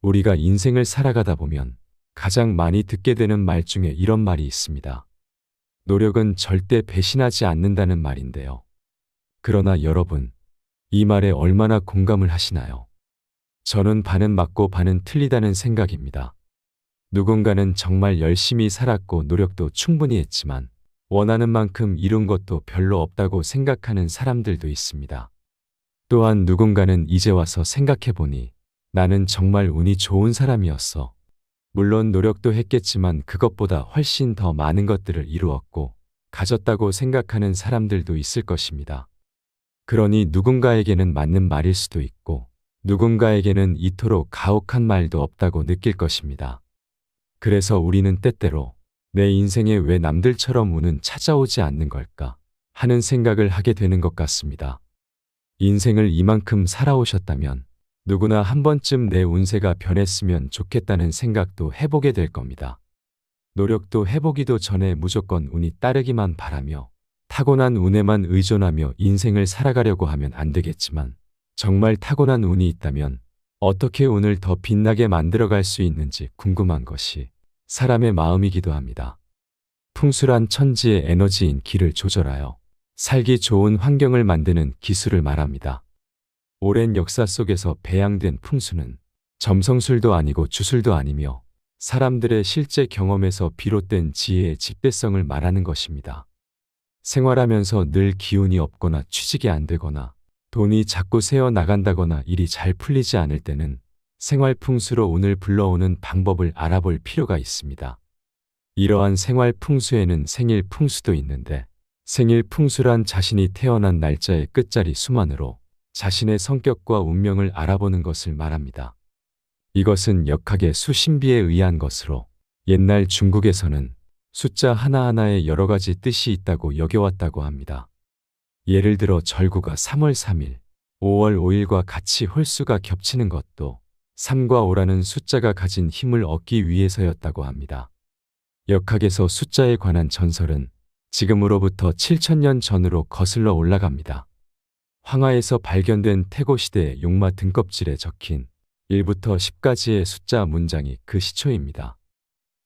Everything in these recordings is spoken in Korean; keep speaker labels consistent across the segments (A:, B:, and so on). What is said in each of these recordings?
A: 우리가 인생을 살아가다 보면 가장 많이 듣게 되는 말 중에 이런 말이 있습니다. 노력은 절대 배신하지 않는다는 말인데요. 그러나 여러분, 이 말에 얼마나 공감을 하시나요? 저는 반은 맞고 반은 틀리다는 생각입니다. 누군가는 정말 열심히 살았고 노력도 충분히 했지만 원하는 만큼 이룬 것도 별로 없다고 생각하는 사람들도 있습니다. 또한 누군가는 이제 와서 생각해보니 나는 정말 운이 좋은 사람이었어. 물론 노력도 했겠지만 그것보다 훨씬 더 많은 것들을 이루었고 가졌다고 생각하는 사람들도 있을 것입니다. 그러니 누군가에게는 맞는 말일 수도 있고 누군가에게는 이토록 가혹한 말도 없다고 느낄 것입니다. 그래서 우리는 때때로 내 인생에 왜 남들처럼 운은 찾아오지 않는 걸까 하는 생각을 하게 되는 것 같습니다. 인생을 이만큼 살아오셨다면 누구나 한 번쯤 내 운세가 변했으면 좋겠다는 생각도 해보게 될 겁니다. 노력도 해보기도 전에 무조건 운이 따르기만 바라며 타고난 운에만 의존하며 인생을 살아가려고 하면 안 되겠지만 정말 타고난 운이 있다면 어떻게 운을 더 빛나게 만들어갈 수 있는지 궁금한 것이 사람의 마음이기도 합니다. 풍수란 천지의 에너지인 기를 조절하여 살기 좋은 환경을 만드는 기술을 말합니다. 오랜 역사 속에서 배양된 풍수는 점성술도 아니고 주술도 아니며 사람들의 실제 경험에서 비롯된 지혜의 집대성을 말하는 것입니다. 생활하면서 늘 기운이 없거나 취직이 안 되거나 돈이 자꾸 새어 나간다거나 일이 잘 풀리지 않을 때는 생활 풍수로 운을 불러오는 방법을 알아볼 필요가 있습니다. 이러한 생활 풍수에는 생일 풍수도 있는데 생일 풍수란 자신이 태어난 날짜의 끝자리 수만으로 자신의 성격과 운명을 알아보는 것을 말합니다. 이것은 역학의 수신비에 의한 것으로 옛날 중국에서는 숫자 하나하나에 여러 가지 뜻이 있다고 여겨왔다고 합니다. 예를 들어 절구가 3월 3일, 5월 5일과 같이 홀수가 겹치는 것도 3과 5라는 숫자가 가진 힘을 얻기 위해서였다고 합니다. 역학에서 숫자에 관한 전설은 지금으로부터 7,000년 전으로 거슬러 올라갑니다. 황하에서 발견된 태고시대의 용마 등껍질에 적힌 1부터 10까지의 숫자 문장이 그 시초입니다.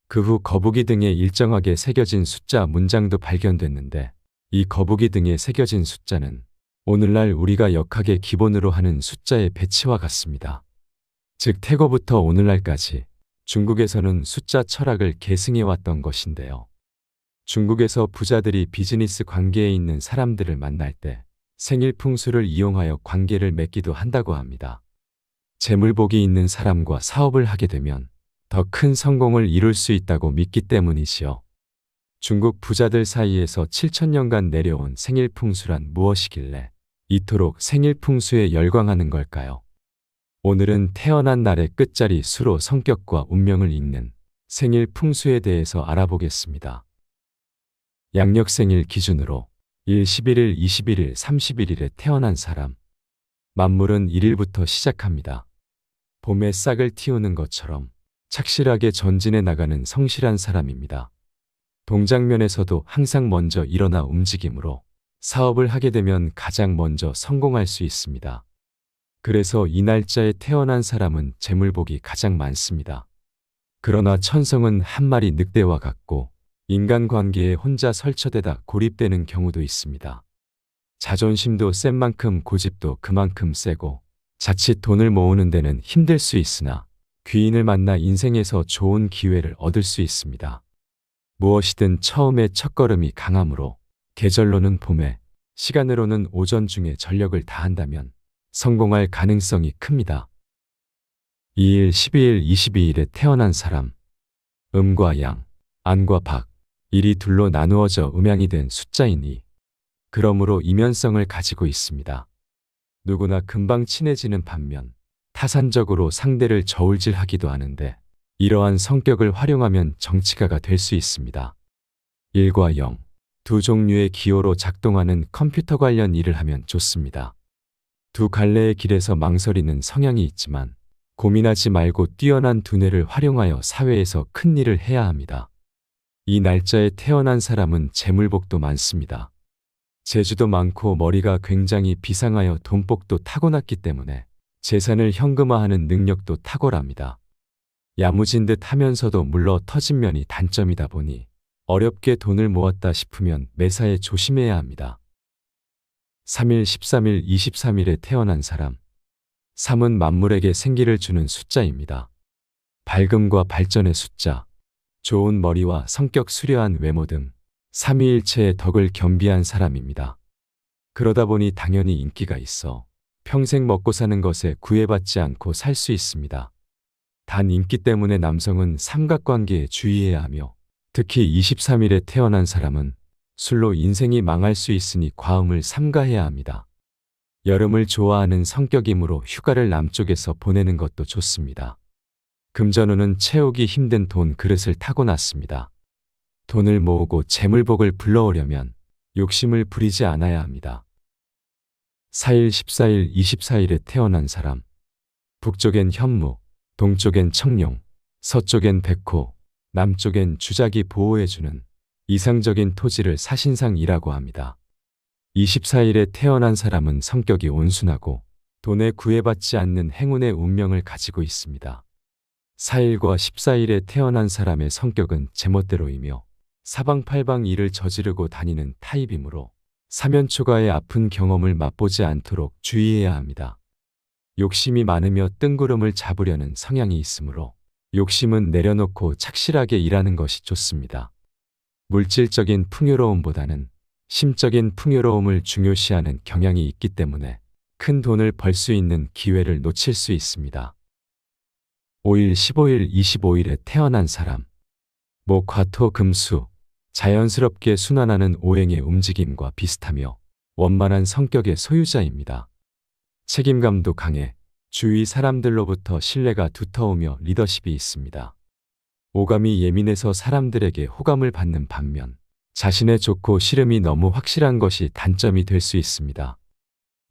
A: 그 후 거북이 등에 일정하게 새겨진 숫자 문장도 발견됐는데 이 거북이 등에 새겨진 숫자는 오늘날 우리가 역학의 기본으로 하는 숫자의 배치와 같습니다. 즉 태고부터 오늘날까지 중국에서는 숫자 철학을 계승해왔던 것인데요. 중국에서 부자들이 비즈니스 관계에 있는 사람들을 만날 때 생일 풍수를 이용하여 관계를 맺기도 한다고 합니다. 재물복이 있는 사람과 사업을 하게 되면 더 큰 성공을 이룰 수 있다고 믿기 때문이지요. 중국 부자들 사이에서 7,000년간 내려온 생일 풍수란 무엇이길래 이토록 생일 풍수에 열광하는 걸까요? 오늘은 태어난 날의 끝자리 수로 성격과 운명을 읽는 생일 풍수에 대해서 알아보겠습니다. 양력생일 기준으로 1, 11일, 21일, 31일에 태어난 사람. 만물은 1일부터 시작합니다. 봄에 싹을 틔우는 것처럼 착실하게 전진해 나가는 성실한 사람입니다. 동장면에서도 항상 먼저 일어나 움직이므로 사업을 하게 되면 가장 먼저 성공할 수 있습니다. 그래서 이 날짜에 태어난 사람은 재물복이 가장 많습니다. 그러나 천성은 한 마리 늑대와 같고 인간관계에 혼자 설쳐대다 고립되는 경우도 있습니다. 자존심도 센 만큼 고집도 그만큼 세고 자칫 돈을 모으는 데는 힘들 수 있으나 귀인을 만나 인생에서 좋은 기회를 얻을 수 있습니다. 무엇이든 처음의 첫걸음이 강하므로 계절로는 봄에, 시간으로는 오전 중에 전력을 다한다면 성공할 가능성이 큽니다. 2일, 12일, 22일에 태어난 사람. 음과 양, 안과 박, 일이 둘로 나누어져 음양이 된 숫자이니 그러므로 이면성을 가지고 있습니다. 누구나 금방 친해지는 반면 타산적으로 상대를 저울질하기도 하는데 이러한 성격을 활용하면 정치가가 될 수 있습니다. 1과 0, 두 종류의 기호로 작동하는 컴퓨터 관련 일을 하면 좋습니다. 두 갈래의 길에서 망설이는 성향이 있지만 고민하지 말고 뛰어난 두뇌를 활용하여 사회에서 큰 일을 해야 합니다. 이 날짜에 태어난 사람은 재물복도 많습니다. 재주도 많고 머리가 굉장히 비상하여 돈복도 타고났기 때문에 재산을 현금화하는 능력도 탁월합니다. 야무진 듯 하면서도 물러 터진 면이 단점이다 보니 어렵게 돈을 모았다 싶으면 매사에 조심해야 합니다. 3일, 13일, 23일에 태어난 사람. 3은 만물에게 생기를 주는 숫자입니다. 밝음과 발전의 숫자, 좋은 머리와 성격 수려한 외모 등 삼위일체의 덕을 겸비한 사람입니다. 그러다 보니 당연히 인기가 있어 평생 먹고 사는 것에 구애받지 않고 살 수 있습니다. 단 인기 때문에 남성은 삼각관계에 주의해야 하며 특히 23일에 태어난 사람은 술로 인생이 망할 수 있으니 과음을 삼가해야 합니다. 여름을 좋아하는 성격이므로 휴가를 남쪽에서 보내는 것도 좋습니다. 금전운은 채우기 힘든 돈 그릇을 타고났습니다. 돈을 모으고 재물복을 불러오려면 욕심을 부리지 않아야 합니다. 4일, 14일, 24일에 태어난 사람. 북쪽엔 현무, 동쪽엔 청룡, 서쪽엔 백호, 남쪽엔 주작이 보호해주는 이상적인 토지를 사신상이라고 합니다. 24일에 태어난 사람은 성격이 온순하고 돈에 구애받지 않는 행운의 운명을 가지고 있습니다. 4일과 14일에 태어난 사람의 성격은 제멋대로이며 사방팔방 일을 저지르고 다니는 타입이므로 사면초가의 아픈 경험을 맛보지 않도록 주의해야 합니다. 욕심이 많으며 뜬구름을 잡으려는 성향이 있으므로 욕심은 내려놓고 착실하게 일하는 것이 좋습니다. 물질적인 풍요로움보다는 심적인 풍요로움을 중요시하는 경향이 있기 때문에 큰 돈을 벌 수 있는 기회를 놓칠 수 있습니다. 5일, 15일, 25일에 태어난 사람. 목, 화, 토, 금, 수. 자연스럽게 순환하는 오행의 움직임과 비슷하며 원만한 성격의 소유자입니다. 책임감도 강해 주위 사람들로부터 신뢰가 두터우며 리더십이 있습니다. 오감이 예민해서 사람들에게 호감을 받는 반면 자신의 좋고 싫음이 너무 확실한 것이 단점이 될 수 있습니다.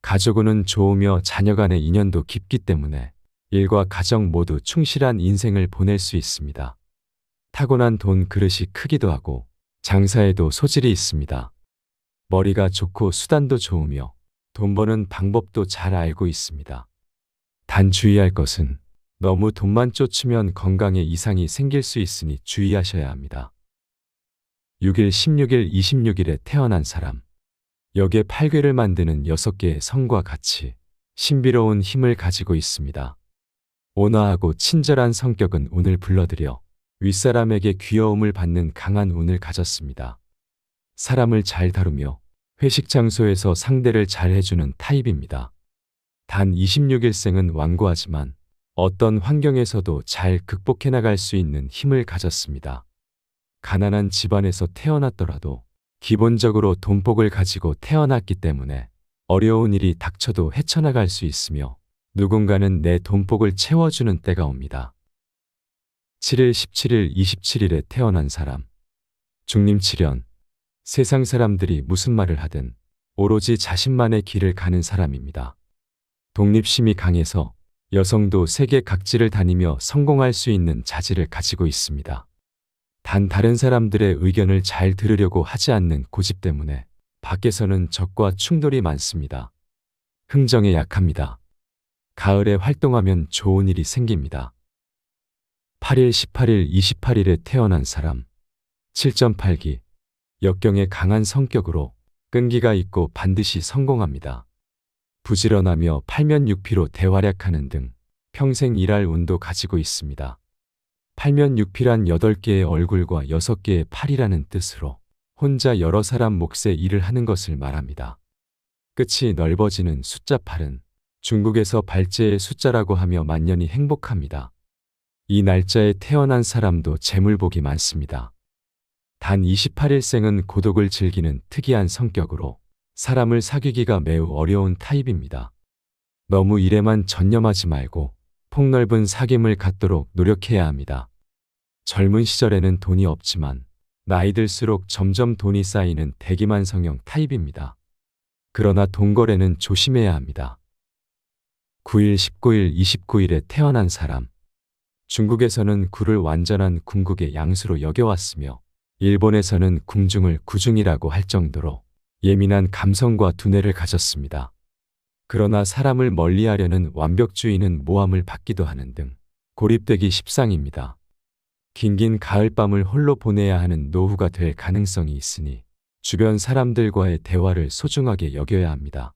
A: 가족운은 좋으며 자녀 간의 인연도 깊기 때문에 일과 가정 모두 충실한 인생을 보낼 수 있습니다. 타고난 돈 그릇이 크기도 하고 장사에도 소질이 있습니다. 머리가 좋고 수단도 좋으며 돈 버는 방법도 잘 알고 있습니다. 단 주의할 것은 너무 돈만 쫓으면 건강에 이상이 생길 수 있으니 주의하셔야 합니다. 6일, 16일, 26일에 태어난 사람. 역의 8괴를 만드는 6개의 성과 같이 신비로운 힘을 가지고 있습니다. 온화하고 친절한 성격은 운을 불러들여 윗사람에게 귀여움을 받는 강한 운을 가졌습니다. 사람을 잘 다루며 회식 장소에서 상대를 잘 해주는 타입입니다. 단 26일생은 완고하지만 어떤 환경에서도 잘 극복해 나갈 수 있는 힘을 가졌습니다. 가난한 집안에서 태어났더라도 기본적으로 돈복을 가지고 태어났기 때문에 어려운 일이 닥쳐도 헤쳐나갈 수 있으며 누군가는 내 돈복을 채워주는 때가 옵니다. 7일, 17일, 27일에 태어난 사람. 중림칠연. 세상 사람들이 무슨 말을 하든 오로지 자신만의 길을 가는 사람입니다. 독립심이 강해서 여성도 세계 각지를 다니며 성공할 수 있는 자질을 가지고 있습니다. 단 다른 사람들의 의견을 잘 들으려고 하지 않는 고집 때문에 밖에서는 적과 충돌이 많습니다. 흥정에 약합니다. 가을에 활동하면 좋은 일이 생깁니다. 8일, 18일, 28일에 태어난 사람. 7.8기. 역경에 강한 성격으로 끈기가 있고 반드시 성공합니다. 부지런하며 팔면육피로 대활약하는 등 평생 일할 운도 가지고 있습니다. 팔면육피란 8개의 얼굴과 6개의 팔이라는 뜻으로 혼자 여러 사람 몫의 일을 하는 것을 말합니다. 끝이 넓어지는 숫자 8은 중국에서 발제의 숫자라고 하며 만년이 행복합니다. 이 날짜에 태어난 사람도 재물복이 많습니다. 단 28일생은 고독을 즐기는 특이한 성격으로 사람을 사귀기가 매우 어려운 타입입니다. 너무 일에만 전념하지 말고 폭넓은 사귐을 갖도록 노력해야 합니다. 젊은 시절에는 돈이 없지만 나이 들수록 점점 돈이 쌓이는 대기만성형 타입입니다. 그러나 돈거래는 조심해야 합니다. 9일, 19일, 29일에 태어난 사람. 중국에서는 구를 완전한 궁극의 양수로 여겨왔으며 일본에서는 궁중을 구중이라고 할 정도로 예민한 감성과 두뇌를 가졌습니다. 그러나 사람을 멀리하려는 완벽주의는 모함을 받기도 하는 등 고립되기 십상입니다. 긴긴 가을밤을 홀로 보내야 하는 노후가 될 가능성이 있으니 주변 사람들과의 대화를 소중하게 여겨야 합니다.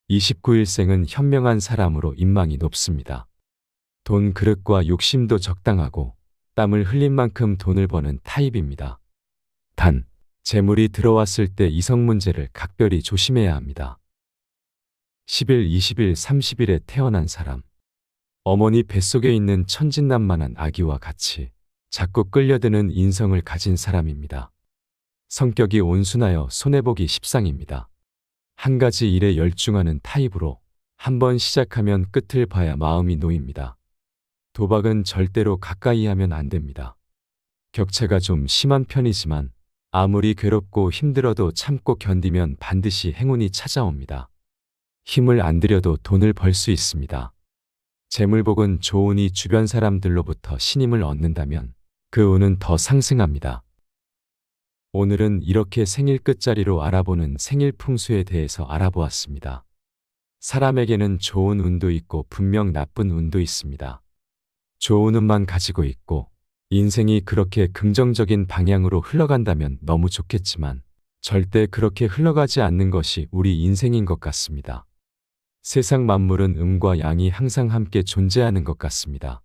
A: 29일생은 현명한 사람으로 인망이 높습니다. 돈 그릇과 욕심도 적당하고 땀을 흘린 만큼 돈을 버는 타입입니다. 단, 재물이 들어왔을 때 이성 문제를 각별히 조심해야 합니다. 10일, 20일, 30일에 태어난 사람. 어머니 뱃속에 있는 천진난만한 아기와 같이 자꾸 끌려드는 인성을 가진 사람입니다. 성격이 온순하여 손해보기 십상입니다. 한 가지 일에 열중하는 타입으로 한번 시작하면 끝을 봐야 마음이 놓입니다. 도박은 절대로 가까이 하면 안 됩니다. 격차가 좀 심한 편이지만 아무리 괴롭고 힘들어도 참고 견디면 반드시 행운이 찾아옵니다. 힘을 안 들여도 돈을 벌 수 있습니다. 재물복은 좋으니 주변 사람들로부터 신임을 얻는다면 그 운은 더 상승합니다. 오늘은 이렇게 생일 끝자리로 알아보는 생일 풍수에 대해서 알아보았습니다. 사람에게는 좋은 운도 있고 분명 나쁜 운도 있습니다. 좋은 운만 가지고 있고 인생이 그렇게 긍정적인 방향으로 흘러간다면 너무 좋겠지만 절대 그렇게 흘러가지 않는 것이 우리 인생인 것 같습니다. 세상 만물은 음과 양이 항상 함께 존재하는 것 같습니다.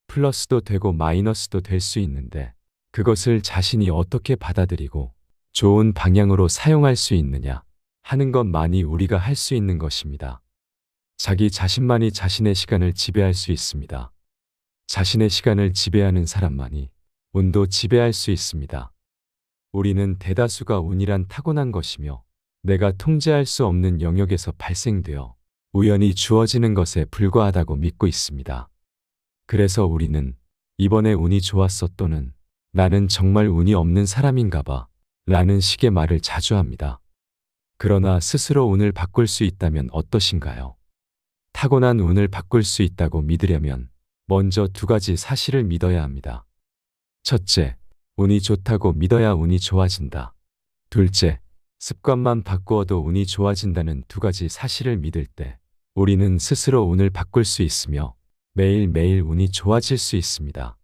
A: 플러스도 되고 마이너스도 될 수 있는데 그것을 자신이 어떻게 받아들이고 좋은 방향으로 사용할 수 있느냐 하는 것만이 우리가 할 수 있는 것입니다. 자기 자신만이 자신의 시간을 지배할 수 있습니다. 자신의 시간을 지배하는 사람만이 운도 지배할 수 있습니다. 우리는 대다수가 운이란 타고난 것이며 내가 통제할 수 없는 영역에서 발생되어 우연히 주어지는 것에 불과하다고 믿고 있습니다. 그래서 우리는 이번에 운이 좋았어 또는 나는 정말 운이 없는 사람인가 봐 라는 식의 말을 자주 합니다. 그러나 스스로 운을 바꿀 수 있다면 어떠신가요? 타고난 운을 바꿀 수 있다고 믿으려면 먼저 두 가지 사실을 믿어야 합니다. 첫째, 운이 좋다고 믿어야 운이 좋아진다. 둘째, 습관만 바꾸어도 운이 좋아진다는 두 가지 사실을 믿을 때 우리는 스스로 운을 바꿀 수 있으며 매일매일 운이 좋아질 수 있습니다.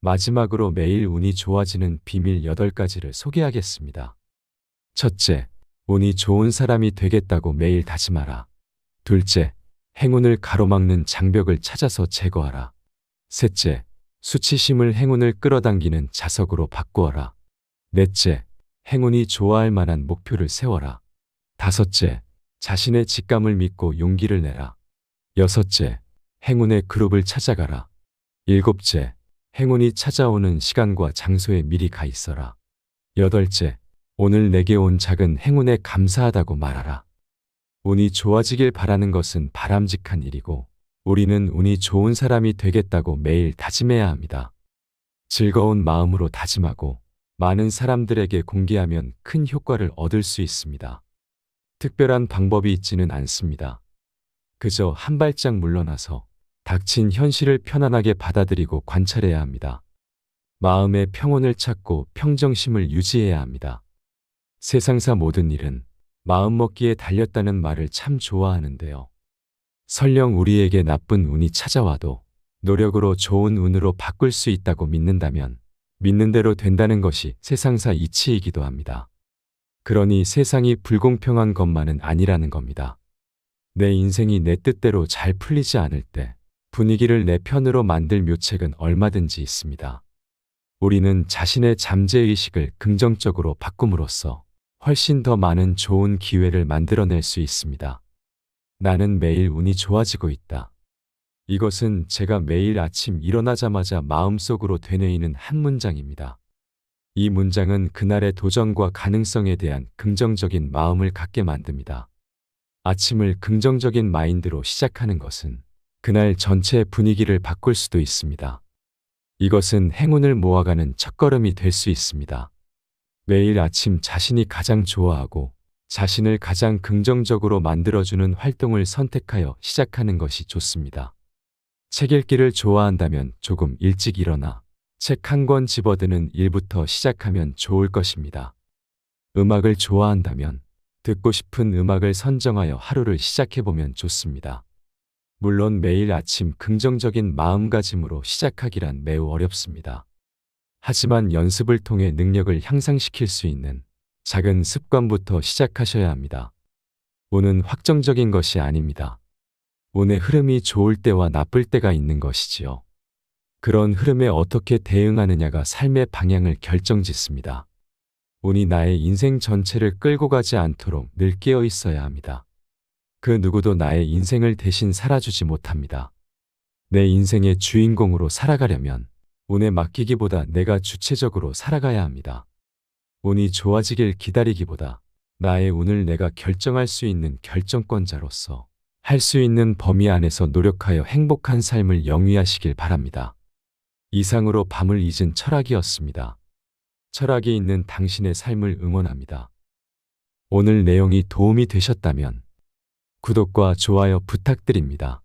A: 마지막으로 매일 운이 좋아지는 비밀 8가지를 소개하겠습니다. 첫째, 운이 좋은 사람이 되겠다고 매일 다짐하라. 둘째, 행운을 가로막는 장벽을 찾아서 제거하라. 셋째, 수치심을 행운을 끌어당기는 자석으로 바꾸어라. 넷째, 행운이 좋아할 만한 목표를 세워라. 다섯째, 자신의 직감을 믿고 용기를 내라. 여섯째, 행운의 그룹을 찾아가라. 일곱째, 행운이 찾아오는 시간과 장소에 미리 가 있어라. 여덟째, 오늘 내게 온 작은 행운에 감사하다고 말하라. 운이 좋아지길 바라는 것은 바람직한 일이고 우리는 운이 좋은 사람이 되겠다고 매일 다짐해야 합니다. 즐거운 마음으로 다짐하고 많은 사람들에게 공개하면 큰 효과를 얻을 수 있습니다. 특별한 방법이 있지는 않습니다. 그저 한 발짝 물러나서 닥친 현실을 편안하게 받아들이고 관찰해야 합니다. 마음의 평온을 찾고 평정심을 유지해야 합니다. 세상사 모든 일은 마음먹기에 달렸다는 말을 참 좋아하는데요. 설령 우리에게 나쁜 운이 찾아와도 노력으로 좋은 운으로 바꿀 수 있다고 믿는다면 믿는 대로 된다는 것이 세상사 이치이기도 합니다. 그러니 세상이 불공평한 것만은 아니라는 겁니다. 내 인생이 내 뜻대로 잘 풀리지 않을 때 분위기를 내 편으로 만들 묘책은 얼마든지 있습니다. 우리는 자신의 잠재의식을 긍정적으로 바꿈으로써 훨씬 더 많은 좋은 기회를 만들어낼 수 있습니다. 나는 매일 운이 좋아지고 있다. 이것은 제가 매일 아침 일어나자마자 마음속으로 되뇌이는 한 문장입니다. 이 문장은 그날의 도전과 가능성에 대한 긍정적인 마음을 갖게 만듭니다. 아침을 긍정적인 마인드로 시작하는 것은 그날 전체 분위기를 바꿀 수도 있습니다. 이것은 행운을 모아가는 첫걸음이 될 수 있습니다. 매일 아침 자신이 가장 좋아하고 자신을 가장 긍정적으로 만들어주는 활동을 선택하여 시작하는 것이 좋습니다. 책 읽기를 좋아한다면 조금 일찍 일어나 책 한 권 집어드는 일부터 시작하면 좋을 것입니다. 음악을 좋아한다면 듣고 싶은 음악을 선정하여 하루를 시작해보면 좋습니다. 물론 매일 아침 긍정적인 마음가짐으로 시작하기란 매우 어렵습니다. 하지만 연습을 통해 능력을 향상시킬 수 있는 작은 습관부터 시작하셔야 합니다. 운은 확정적인 것이 아닙니다. 운의 흐름이 좋을 때와 나쁠 때가 있는 것이지요. 그런 흐름에 어떻게 대응하느냐가 삶의 방향을 결정짓습니다. 운이 나의 인생 전체를 끌고 가지 않도록 늘 깨어 있어야 합니다. 그 누구도 나의 인생을 대신 살아주지 못합니다. 내 인생의 주인공으로 살아가려면 운에 맡기기보다 내가 주체적으로 살아가야 합니다. 운이 좋아지길 기다리기보다 나의 운을 내가 결정할 수 있는 결정권자로서 할 수 있는 범위 안에서 노력하여 행복한 삶을 영위하시길 바랍니다. 이상으로 밤을 잊은 철학이었습니다. 철학이 있는 당신의 삶을 응원합니다. 오늘 내용이 도움이 되셨다면 구독과 좋아요 부탁드립니다.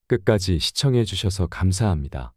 A: 끝까지 시청해 주셔서 감사합니다.